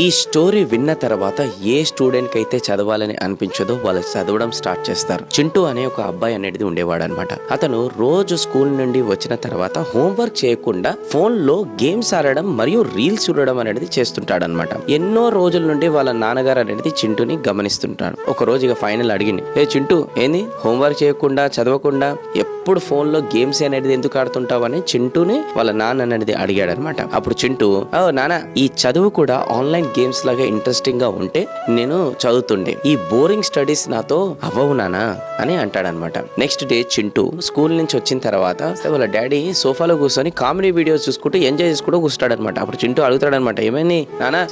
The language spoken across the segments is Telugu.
ఈ స్టోరీ విన్న తర్వాత ఏ స్టూడెంట్ కి అయితే చదవాలని అనిపించదో వాళ్ళు చదవడం స్టార్ట్ చేస్తారు. చింటూ అనే ఒక అబ్బాయి అనేది ఉండేవాడు అనమాట. అతను రోజు స్కూల్ నుండి వచ్చిన తర్వాత హోంవర్క్ చేయకుండా ఫోన్ లో గేమ్స్ ఆడడం మరియు రీల్స్ చూడడం అనేది చేస్తుంటాడు అనమాట. ఎన్నో రోజుల నుండి వాళ్ళ నాన్నగారు అనేది చింటూని గమనిస్తుంటాడు. ఒక రోజు ఇక ఫైనల్ అడిగింది, ఏ చింటూ ఏంది హోంవర్క్ చేయకుండా చదవకుండా ఎప్పుడు ఫోన్ లో గేమ్స్ అనేది ఎందుకు ఆడుతుంటావు అని చింటూని వాళ్ళ నాన్న అనేది అడిగాడు అనమాట. అప్పుడు చింటూ, ఓ నాన్న, ఈ చదువు కూడా ఆన్లైన్ గేమ్స్ లాగా ఇంట్రెస్టింగ్ గా ఉంటే నేను చదువుతుండే, ఈ బోరింగ్ స్టడీస్ నాతో అవ్వవు నానా అని అంటాడనమాట. నెక్స్ట్ డే చింటూ స్కూల్ నుంచి వచ్చిన తర్వాత వాళ్ళ డాడీ సోఫాలో కూర్చొని కామెడీ వీడియోస్ చూసుకుంటూ ఎంజాయ్ చేసుకుంటూ కూర్చుంటాడనమాట. అప్పుడు చింటూ అడుగుతాడనమాట, ఏమైంది నానా,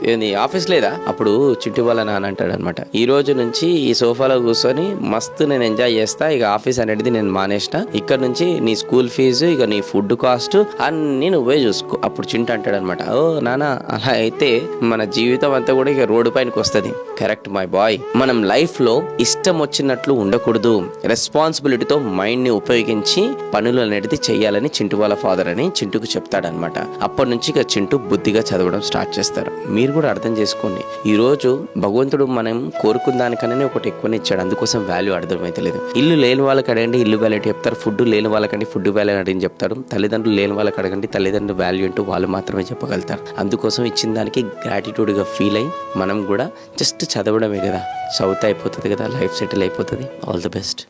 ఆఫీస్ లేదా? అప్పుడు చింటూ వాళ్ళ నాన్న అంటాడనమాట, ఈ రోజు నుంచి ఈ సోఫాలో కూర్చొని మస్తు నేను ఎంజాయ్ చేస్తా, ఇక ఆఫీస్ అనేది నేను మానేసిన, ఇక్కడ నుంచి నీ స్కూల్ ఫీజు ఇక నీ ఫుడ్ కాస్ట్ అన్ని నువ్వే చూసుకో. అప్పుడు చింటూ అంటాడనమాట, ఓ నానా, అలా అయితే మన జీవితం అంతా కూడా ఇక రోడ్డు పైనకి వస్తుంది. Correct my boy. మనం లైఫ్ లో ఇష్టం వచ్చినట్లు ఉండకూడదు, రెస్పాన్సిబిలిటీతో మైండ్ ని ఉపయోగించి పనులు అనేది చెయ్యాలని చింటూ వాళ్ళ ఫాదర్ అని చింటూకు చెప్తాడనమాట. అప్పటి నుంచి ఇక చింటూ బుద్ధిగా చదవడం స్టార్ట్ చేస్తారు. మీరు కూడా అర్థం చేసుకోండి, ఈ రోజు భగవంతుడు మనం కోరుకున్న దానికన్నా ఒకటి ఎక్కువనే ఇచ్చాడు, అందుకోసం వాల్యూ అర్థమైతలేదు. ఇల్లు లేని వాళ్ళకి అడగండి ఇల్లు వాల్యూ చెప్తారు, ఫుడ్ లేని వాళ్ళకండి ఫుడ్ వాల్యూ అని చెప్తారు, తల్లిదండ్రులు లేని వాళ్ళకి అడగండి తల్లిదండ్రులు వాల్యూ అంటూ వాళ్ళు మాత్రమే చెప్పగలుగుతారు. అందుకోసం ఇచ్చిన దానికి గ్రాటిట్యూడ్ గా ఫీల్ అయ్యి మనం కూడా జస్ట్ చదవడమే కదా, చదివితే అయిపోతుంది కదా, లైఫ్ సెటిల్ అయిపోతుంది. All the best.